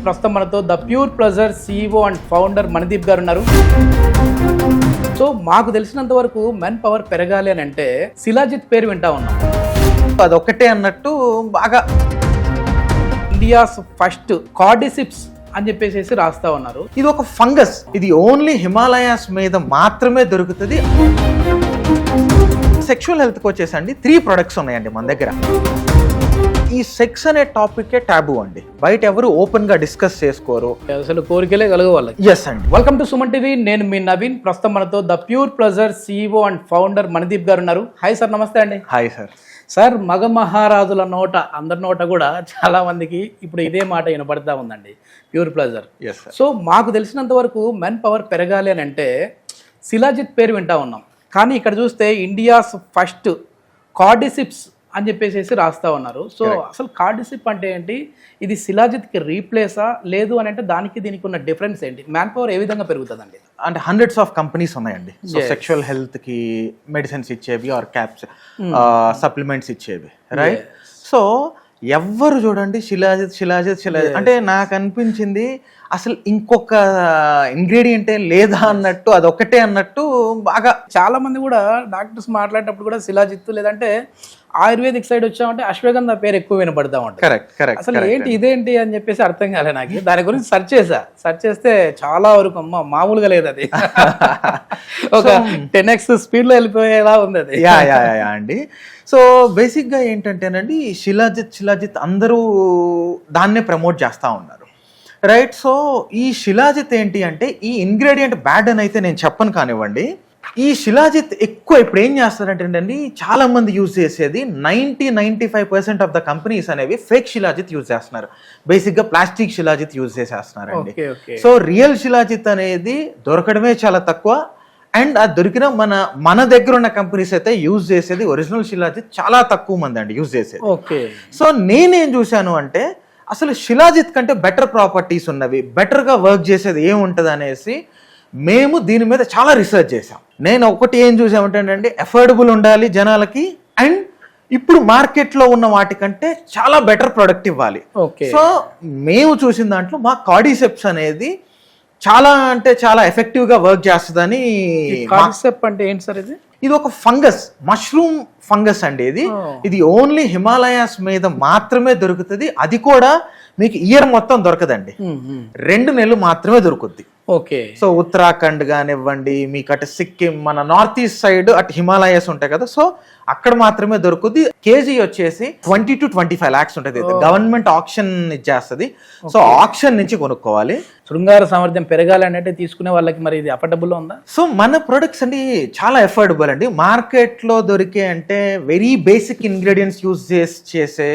ప్రస్తుతం మనతో the pure pleasure CEO and founder Manideep గారు ఉన్నారు. సో మాకు తెలిసినంత వరకు మెన్ పవర్ పెరగాలి అని అంటే శిలాజిత్ పేరు వింటా ఉన్నాం. అదొక్కటే అన్నట్టు బాగా ఇండియాస్ ఫస్ట్ కార్డిసిప్స్ అని చెప్పేసి రాస్తా ఉన్నారు. ఇది ఒక ఫంగస్, ఇది ఓన్లీ హిమాలయాస్ మీద మాత్రమే దొరుకుతుంది. సెక్షువల్ హెల్త్కి వచ్చేసండి 3 ప్రొడక్ట్స్ ఉన్నాయండి మన దగ్గర. ఈ సెక్స్ అనే టాపికే టాబు అండి, బయట ఎవరు ఓపెన్ గా డిస్కస్ చేసుకోరు, అసలు కోరికలే కలుగు వాళ్ళకి. ఎస్ అండి. వెల్కమ్ టు సుమన్ టీవీ, నేను మీ నవీన్. ప్రస్తుతం మనతో the pure pleasure CEO and founder Manideep గారు ఉన్నారు. Hi sir. నమస్తే అండి. Hi sir. సార్, మగ మహారాజుల నోట, అందరి నోట కూడా చాలా మందికి ఇప్పుడు ఇదే మాట వినపడతా ఉందండి, ప్యూర్ ప్లెజర్. సో మాకు తెలిసినంత వరకు మెన్ పవర్ పెరగాలి అని అంటే శిలాజిత్ పేరు వింటా ఉన్నాం. కానీ ఇక్కడ చూస్తే ఇండియాస్ ఫస్ట్ కార్డిసిప్స్ అని చెప్పేసి రాస్తా ఉన్నారు. సో అసలు కార్డిసిప్ అంటే ఏంటి? ఇది శిలాజిత్కి రీప్లేసా లేదు అని అంటే దానికి దీనికి ఉన్న డిఫరెన్స్ ఏంటి? మ్యాన్ పవర్ ఏ విధంగా పెరుగుతుందండి? అంటే హండ్రెడ్స్ ఆఫ్ కంపెనీస్ ఉన్నాయండి. సో సెక్షువల్ హెల్త్ కి మెడిసిన్స్ ఇచ్చేవి ఆర్ క్యాప్స్ సప్లిమెంట్స్ ఇచ్చేవి, రైట్? సో ఎవ్వరు చూడండి శిలాజిత్ శిలాజిత్ శిలాజిత్ అంటే నాకు అనిపించింది అసలు ఇంకొక ఇంగ్రీడియంటే లేదా అన్నట్టు, అదొకటే అన్నట్టు బాగా చాలా మంది కూడా డాక్టర్స్ మాట్లాడేటప్పుడు కూడా శిలాజిత్ లేదంటే ఆయుర్వేదిక్ సైడ్ వచ్చామంటే అశ్వగంధ పేరు ఎక్కువ వినపడతా ఉంటుంది. Correct correct. అసలు ఏంటి ఇదేంటి అని చెప్పేసి అర్థం కాలే నాకు. దాని గురించి సెర్చ్ చేస్తే చాలా వరకు అమ్మ మామూలుగా లేదు అది. ఒక 10x స్పీడ్ లో వెళ్ళిపోయేలా ఉంది అది. యా యా యా అండి. సో బేసిక్ గా ఏంటంటేనండి, శిలాజిత్ అందరూ దాన్నే ప్రమోట్ చేస్తా ఉన్నారు, రైట్? సో ఈ శిలాజిత్ ఏంటి అంటే ఈ ఇంగ్రీడియంట్ బ్యాడ్ అని అయితే నేను చెప్పను కానివ్వండి. ఈ శిలాజిత్ ఎక్కువ ఇప్పుడు ఏం చేస్తారంటే చాలా మంది యూజ్ చేసేది 95% ఆఫ్ ద కంపెనీస్ అనేవి ఫేక్ శిలాజిత్ యూజ్ చేస్తున్నారు. బేసిక్ గా ప్లాస్టిక్ శిలాజిత్ యూజ్ చేసేస్తున్నారండి. సో రియల్ శిలాజిత్ అనేది దొరకడమే చాలా తక్కువ. అండ్ అది దొరికిన మన దగ్గర ఉన్న కంపెనీస్ అయితే యూజ్ చేసేది ఒరిజినల్ శిలాజిత్ చాలా తక్కువ మంది అండి యూజ్ చేసేది. సో నేనేం చూశాను అంటే అసలు శిలాజిత్ కంటే బెటర్ ప్రాపర్టీస్ ఉన్నవి, బెటర్ గా వర్క్ చేసేది ఏముంటది అనేసి మేము దీని మీద చాలా రీసెర్చ్ చేసాం. నేను ఒకటి ఏం చూసామంటే అఫోర్డబుల్ ఉండాలి జనాలకి, అండ్ ఇప్పుడు మార్కెట్లో ఉన్న వాటికంటే చాలా బెటర్ ప్రొడక్ట్ ఇవ్వాలి. సో మేము చూసిన దాంట్లో మా కార్డిసెప్స్ అనేది చాలా అంటే చాలా ఎఫెక్టివ్ గా వర్క్ చేస్తుందని. కార్డిసెప్ అంటే ఏంటి సార్? ఇది ఒక ఫంగస్, మష్రూమ్ ఫంగస్ అండి. ఇది ఓన్లీ హిమాలయాస్ మీద మాత్రమే దొరుకుతుంది. అది కూడా మీకు ఇయర్ మొత్తం దొరకదండి, 2 నెలలు మాత్రమే దొరుకుద్ది. ఓకే. సో ఉత్తరాఖండ్ కానివ్వండి, మీకు అటు సిక్కిం, మన నార్త్ ఈస్ట్ సైడ్ అటు హిమాలయాస్ ఉంటాయి కదా, సో అక్కడ మాత్రమే దొరుకుద్ది. కేజీ వచ్చేసి 20 to 25 lakhs ఉంటుంది. గవర్నమెంట్ ఆక్షన్ ఇచ్చేస్తుంది. సో ఆక్షన్ నుంచి కొనుక్కోవాలి. శృంగార సామర్థ్యం పెరగాలి అంటే తీసుకునే వాళ్ళకి మరి ఇది అఫోర్డబుల్ ఉందా? సో మన ప్రొడక్ట్స్ అండి చాలా అఫోర్డబుల్ అండి. మార్కెట్ లో దొరికే అంటే వెరీ బేసిక్ ఇంగ్రీడియంట్స్ యూజ్ చేసే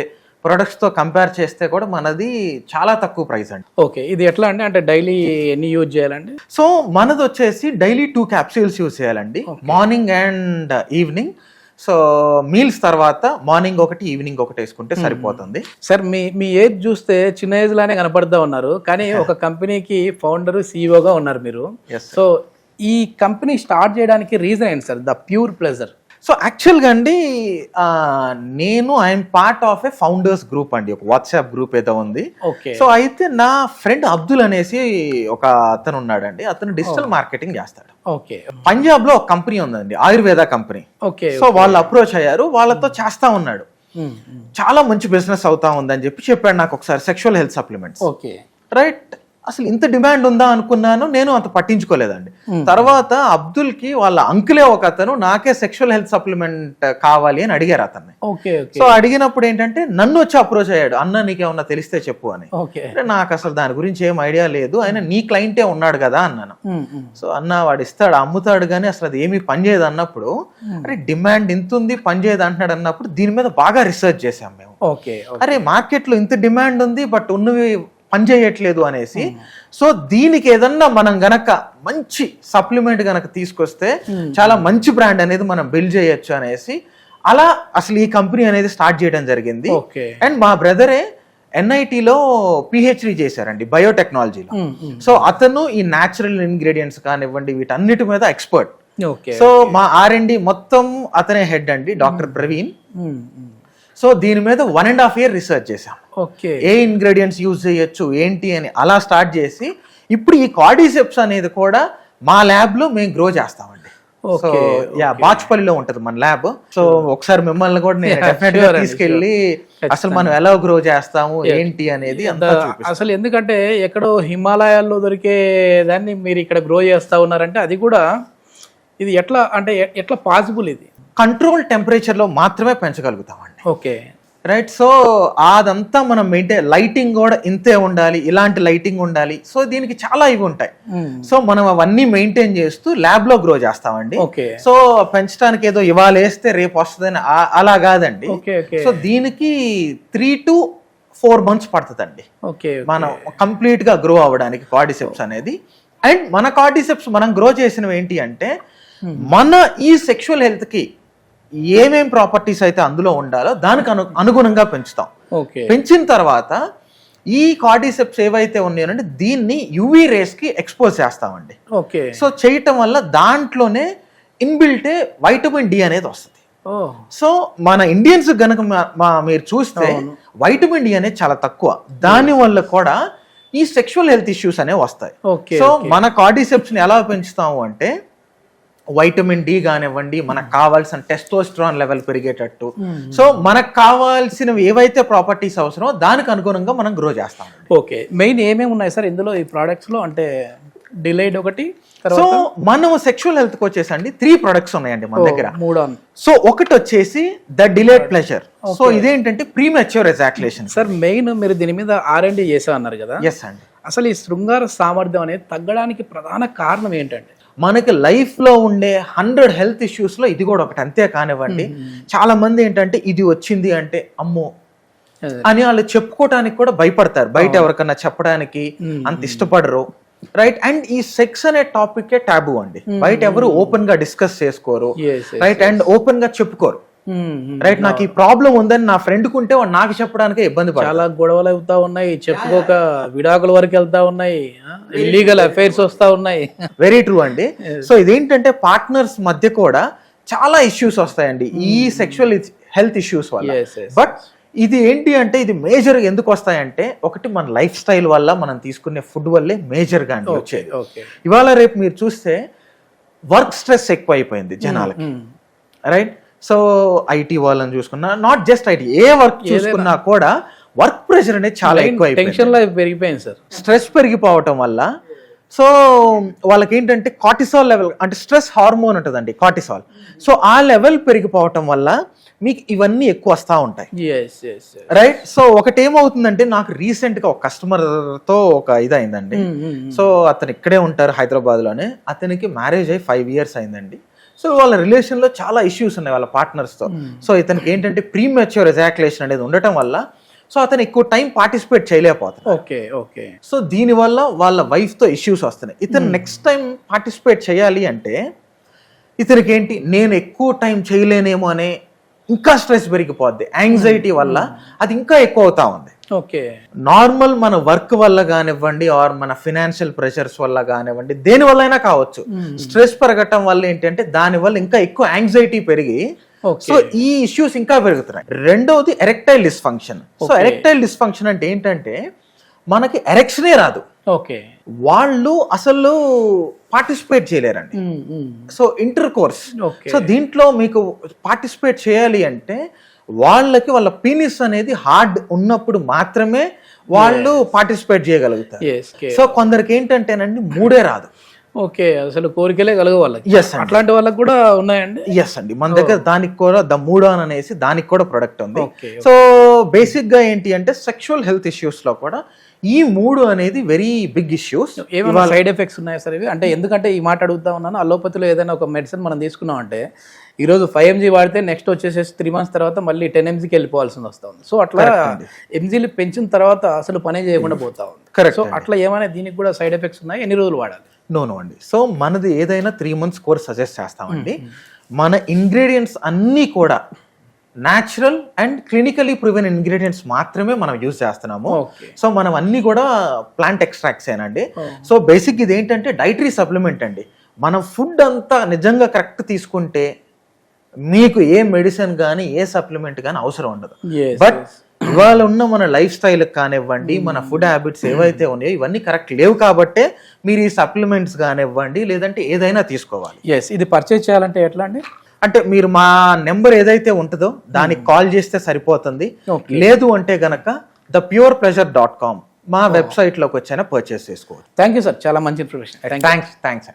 ప్రొడక్ట్స్ తో కంపేర్ చేస్తే కూడా మనది చాలా తక్కువ ప్రైస్ అండి. ఓకే. ఇది ఎట్లా అంటే డైలీ ఎన్ని యూజ్ చేయాలండి? సో మనది వచ్చేసి డైలీ 2 capsules యూజ్ చేయాలండి, morning and evening. So meals తర్వాత మార్నింగ్ ఒకటి ఈవినింగ్ ఒకటి వేసుకుంటే సరిపోతుంది. సార్, మీ ఏజ్ చూస్తే చిన్న ఏజ్ లానే కనపడతా ఉన్నారు, కానీ ఒక కంపెనీకి ఫౌండర్ CEOగా ఉన్నారు మీరు. సో ఈ కంపెనీ స్టార్ట్ చేయడానికి రీజన్ ఏంటి sir? The pure pleasure. So యాక్చువల్గా అండి I'm part of A founders group అండి, ఒక వాట్సాప్ గ్రూప్ ఏదో ఉంది. సో అయితే నా ఫ్రెండ్ అబ్దుల్ అనేసి ఒక అతను ఉన్నాడండి, అతను డిజిటల్ మార్కెటింగ్ చేస్తాడు. పంజాబ్ లో ఒక కంపెనీ ఉందండి, ఆయుర్వేద కంపెనీ. సో వాళ్ళు అప్రోచ్ అయ్యారు, వాళ్ళతో చేస్తా ఉన్నాడు. చాలా మంచి బిజినెస్ అవుతా ఉందని చెప్పాడు నాకు ఒకసారి, సెక్షువల్ హెల్త్ సప్లిమెంట్స్, రైట్? అసలు ఇంత డిమాండ్ ఉందా అనుకున్నాను, నేను అంత పట్టించుకోలేదండి. తర్వాత అబ్దుల్ కి వాళ్ళ అంకులే ఒక అతను నాకే సెక్షువల్ హెల్త్ సప్లిమెంట్ కావాలి అని అడిగారు అతన్ని. సో అడిగినప్పుడు ఏంటంటే నన్ను వచ్చి అప్రోచ్ అయ్యాడు, అన్న నీకేమన్నా తెలిస్తే చెప్పు అని. నాకు అసలు దాని గురించి ఏం ఐడియా లేదు, ఆయన నీ క్లయింటే ఉన్నాడు కదా అన్నాను. సో అన్న వాడు ఇస్తాడు అమ్ముతాడు కానీ అసలు అది ఏమీ పనిచేయదు అన్నప్పుడు, అరే డిమాండ్ ఇంత ఉంది పనిచేయదు అంటున్నాడు అన్నప్పుడు దీని మీద బాగా రీసెర్చ్ చేసాం మేము. అరే మార్కెట్ లో ఇంత డిమాండ్ ఉంది బట్ ఉన్నవి పనిచేయట్లేదు అనేసి, సో దీనికి ఏదన్నా మనం గనక మంచి సప్లిమెంట్ గనక తీసుకొస్తే చాలా మంచి బ్రాండ్ అనేది మనం బిల్డ్ చేయొచ్చు అనేసి అలా అసలు ఈ కంపెనీ అనేది స్టార్ట్ చేయడం జరిగింది. అండ్ మా బ్రదరే NITలో PhD చేశారండి బయోటెక్నాలజీలో. సో అతను ఈ న్యాచురల్ ఇంగ్రీడియంట్స్ కానివ్వండి వీటన్నిటి మీద ఎక్స్పర్ట్. సో మా R&D మొత్తం అతనే హెడ్ అండి, డాక్టర్ ప్రవీణ్. సో దీని మీద 1.5 year రీసెర్చ్ చేసాం. ఓకే, ఏ ఇంగ్రీడియంట్స్ యూజ్ చేయొచ్చు ఏంటి అని అలా స్టార్ట్ చేసి ఇప్పుడు ఈ కార్డిసెప్స్ అనేది కూడా మా ల్యాబ్ లో మేము గ్రో చేస్తామండి. సో బాచుపల్లిలో ఉంటది మన ల్యాబ్. సో ఒకసారి మిమ్మల్ని కూడా నేను డెఫినెట్ గా తీసుకెళ్ళి అసలు మనం ఎలా గ్రో చేస్తాము ఏంటి అనేది అసలు ఎందుకంటే ఎక్కడో హిమాలయాల్లో దొరికే దాన్ని మీరు ఇక్కడ గ్రో చేస్తా ఉన్నారంటే అది కూడా ఇది ఎట్లా అంటే ఎట్లా పాసిబుల్? ఇది కంట్రోల్ టెంపరేచర్ లో మాత్రమే పెంచగలుగుతామండి. Okay, right. సో అదంతా మనం మెయింటైన్, లైటింగ్ కూడా ఇంతే ఉండాలి, ఇలాంటి లైటింగ్ ఉండాలి. సో దీనికి చాలా ఇవి ఉంటాయి. సో మనం అవన్నీ మెయింటైన్ చేస్తూ ల్యాబ్ లో గ్రో చేస్తామండి. సో పెంచడానికి ఏదో ఇవాళ వేస్తే రేపు వస్తుందని అలా కాదండి. సో దీనికి 3 to 4 months పడుతుందండి మనం కంప్లీట్ గా గ్రో అవ్వడానికి కార్డిసెప్స్ అనేది. అండ్ మన కార్డిసెప్స్ మనం గ్రో చేసినవి ఏంటి అంటే మన ఈ సెక్షువల్ హెల్త్ కి ఏమేం ప్రాపర్టీస్ అయితే అందులో ఉండాలో దానికి అనుగుణంగా పెంచుతాం. పెంచిన తర్వాత ఈ కార్డిసెప్స్ ఏవైతే ఉన్నాయంటే దీన్ని యువి రేస్ కి ఎక్స్పోజ్ చేస్తామండి. సో చేయటం వల్ల దాంట్లోనే ఇన్బిల్టే వైటమిన్ డి అనేది వస్తుంది. సో మన ఇండియన్స్ గనక మీరు చూస్తే వైటమిన్ డి అనేది చాలా తక్కువ. దాని వల్ల కూడా ఈ సెక్షువల్ హెల్త్ ఇష్యూస్ అనేవి వస్తాయి. సో మన కార్డిసెప్స్ ని ఎలా పెంచుతాము అంటే వైటమిన్ డి కానివ్వండి, మనకు కావాల్సిన టెస్టోస్టెరాన్ లెవెల్ పెరిగేటట్టు. సో మనకు కావాల్సినవి ఏవైతే ప్రాపర్టీస్ అవసరమో దానికి అనుగుణంగా మనం గ్రో చేస్తాం. ఓకే, మెయిన్ ఏమేమి ఉన్నాయి సార్ ఇందులో ఈ ప్రోడక్ట్స్ లో? అంటే డిలైడ్ ఒకటి. సో మనం సెక్షువల్ హెల్త్ కి వచ్చేసండి 3 ప్రొడక్ట్స్ ఉన్నాయండి మన దగ్గర. సో ఒకటి వచ్చేసి ద డిలేడ్ ప్లెజర్. సో ఇదేంటంటే ప్రీమెచ్యూర్ ఎజాక్యులేషన్. సార్ మెయిన్ మీరు దీని మీద R&D చేసా అన్నారు కదా? ఎస్ అండి. అసలు ఈ శృంగార సామర్థ్యం అనేది తగ్గడానికి ప్రధాన కారణం ఏంటంటే మనకి లైఫ్ లో ఉండే 100 హెల్త్ ఇష్యూస్ లో ఇది కూడా ఒకటి. అంతే కానివ్వండి, చాలా మంది ఏంటంటే ఇది వచ్చింది అంటే అమ్మో అని వాళ్ళు చెప్పుకోవడానికి కూడా భయపడతారు, బయట ఎవరికన్నా చెప్పడానికి అంత ఇష్టపడరు. రైట్. అండ్ ఈ సెక్స్ అనే టాపిక్ టాబు అండి, బయట ఎవరు ఓపెన్ గా డిస్కస్ చేసుకోరు. రైట్. అండ్ ఓపెన్ గా చెప్పుకోరు. రైట్. నాకు ఈ ప్రాబ్లం ఉందని నా ఫ్రెండ్ కుంటే వాడు నాకు చెప్పడానికి ఇబ్బంది పడతాడు. చాలా గొడవలు అవుతా ఉన్నాయి, చెప్పుకోక విడాకుల వరకు వెళ్తా ఉన్నాయి, ఇల్లీగల్ అఫైర్స్ వస్తా ఉన్నాయి. వెరీ ట్రూ అండి. సో ఇదేంటంటే పార్ట్నర్స్ మధ్య కూడా చాలా ఇష్యూస్ వస్తాయండి ఈ సెక్షువల్ హెల్త్ ఇష్యూస్ వల్ల. బట్ ఇది ఏంటి అంటే ఇది మేజర్ ఎందుకు వస్తాయంటే ఒకటి మన లైఫ్ స్టైల్ వల్ల, మనం తీసుకునే ఫుడ్ వల్లే మేజర్ గా వచ్చేది. ఇవాళ రేపు మీరు చూస్తే వర్క్ స్ట్రెస్ ఎక్కువ అయిపోయింది జనాలకి. రైట్. సో ఐటీ వాళ్ళని చూసుకున్నా, not just IT, A work చూసుకున్నా కూడా వర్క్ ప్రెషర్ అనేది చాలా ఎక్కువ పెరిగిపోయింది సార్. స్ట్రెస్ పెరిగిపోవటం వల్ల సో వాళ్ళకి ఏంటంటే కార్టిసాల్ లెవెల్, అంటే స్ట్రెస్ హార్మోన్ ఉంటుందండి కార్టిసాల్. సో ఆ లెవెల్ పెరిగిపోవటం వల్ల మీకు ఇవన్నీ ఎక్కువ వస్తూ ఉంటాయి. రైట్. సో ఒకటి ఏమవుతుందంటే నాకు రీసెంట్ గా ఒక కస్టమర్ తో ఒక ఇదైందండి. సో అతను ఇక్కడే ఉంటారు హైదరాబాద్ లోనే. అతనికి మ్యారేజ్ అయ్యి 5 years అయిందండి. సో వాళ్ళ రిలేషన్ లో చాలా ఇష్యూస్ ఉన్నాయి వాళ్ళ పార్ట్నర్స్ తో. సో ఇతనికి ఏంటంటే ప్రీమెచ్యూర్ ఎజాక్యులేషన్ అనేది ఉండటం వల్ల సో అతను ఎక్కువ టైం పార్టిసిపేట్ చేయలేకపోతాడు. ఓకే. సో దీని వల్ల వాళ్ళ వైఫ్ తో ఇష్యూస్ వస్తున్నాయి. ఇతను నెక్స్ట్ టైం పార్టిసిపేట్ చేయాలి అంటే ఇతనికి ఏంటి, నేను ఎక్కువ టైం చేయలేనేమో అనే ఇంకా స్ట్రెస్ పెరిగిపోద్ది. యాంగ్జైటీ వల్ల అది ఇంకా ఎక్కువ అవుతా ఉంది. నార్మల్ మన వర్క్ వల్ల కానివ్వండి, ఆర్ మన ఫినాన్షియల్ ప్రెషర్స్ వల్ల కానివ్వండి, దేని వల్ల అయినా కావచ్చు, స్ట్రెస్ పెరగటం వల్ల ఏంటంటే దాని వల్ల ఇంకా ఎక్కువ యాంగ్జైటీ పెరిగి సో ఈ ఇష్యూస్ ఇంకా పెరుగుతున్నాయి. రెండవది erectile dysfunction. So erectile dysfunction అంటే ఏంటంటే మనకి ఎరెక్షనే రాదు. వాళ్ళు అసలు పార్టిసిపేట్ చేయలేరండి. So intercourse. సో దీంట్లో మీకు పార్టిసిపేట్ చేయాలి అంటే వాళ్ళకి వాళ్ళ పీనిస్ అనేది హార్డ్ ఉన్నప్పుడు మాత్రమే వాళ్ళు పార్టిసిపేట్ చేయగలుగుతారు. సో కొందరికి ఏంటంటేనండి మూడే రాదు. ఓకే, అసలు కోరికలే కలగ వాళ్ళకి. అట్లాంటి వాళ్ళకి కూడా ఉన్నాయండి. ఎస్ అండి, మన దగ్గర దానికి కూడా ద మూడాన్ అనేసి దానికి కూడా ప్రొడక్ట్ ఉంది. సో బేసిక్ గా ఏంటి అంటే సెక్షువల్ హెల్త్ ఇష్యూస్ లో కూడా ఈ 3 అనేది వెరీ బిగ్ ఇష్యూస్. ఏమైనా సైడ్ ఎఫెక్ట్స్ ఉన్నాయా సార్ ఇవి? అంటే ఎందుకంటే ఈ మాట అడుగుతా ఉన్నాను, అలోపతిలో ఏదైనా ఒక మెడిసిన్ మనం తీసుకున్నాం అంటే ఈరోజు 5 mg వాడితే నెక్స్ట్ వచ్చేసేసి 3 months తర్వాత మళ్ళీ 10 mgకి వెళ్ళిపోవాల్సింది వస్తూ ఉంది. సో అట్లా ఎంజీలు పెంచిన తర్వాత అసలు పనే చేయకుండా పోతా ఉంది. కరెక్ట్. సో అట్లా ఏమైనా దీనికి కూడా సైడ్ ఎఫెక్ట్స్ ఉన్నాయి? ఎన్ని రోజులు వాడాలి? నో అండి. సో మనది ఏదైనా 3 months కోర్స్ సజెస్ట్ చేస్తామండి. మన ఇంగ్రీడియంట్స్ అన్నీ కూడా natural and clinically proven ingredients మాత్రమే మనం యూజ్ చేస్తున్నాము. సో మనం అన్ని కూడా ప్లాంట్ ఎక్స్ట్రాక్ట్స్ ఏనండి. సో బేసిక్ ఇది ఏంటంటే డైటరీ సప్లిమెంట్ అండి. మనం ఫుడ్ అంతా నిజంగా కరెక్ట్ తీసుకుంటే మీకు ఏ మెడిసిన్ కానీ ఏ సప్లిమెంట్ కానీ అవసరం ఉండదు. Yes, బట్ ఇవాళ ఉన్న మన లైఫ్ స్టైల్ కానివ్వండి, మన ఫుడ్ హ్యాబిట్స్ ఏవైతే ఉన్నాయో ఇవన్నీ కరెక్ట్ లేవు కాబట్టే మీరు ఈ సప్లిమెంట్స్ కానివ్వండి లేదంటే ఏదైనా తీసుకోవాలి. ఎస్, ఇది పర్చేజ్ చేయాలంటే ఎట్లా అండి? అంటే మీరు మా నెంబర్ ఏదైతే ఉంటుందో దానికి కాల్ చేస్తే సరిపోతుంది. Okay. లేదు అంటే గనక thepurepleasure.com మా వెబ్సైట్ లోకి వచ్చైనా పర్చేస్ చేసుకోవచ్చు. థ్యాంక్ యూ సార్, చాలా మంచి ఇన్ఫర్మేషన్. థ్యాంక్స్.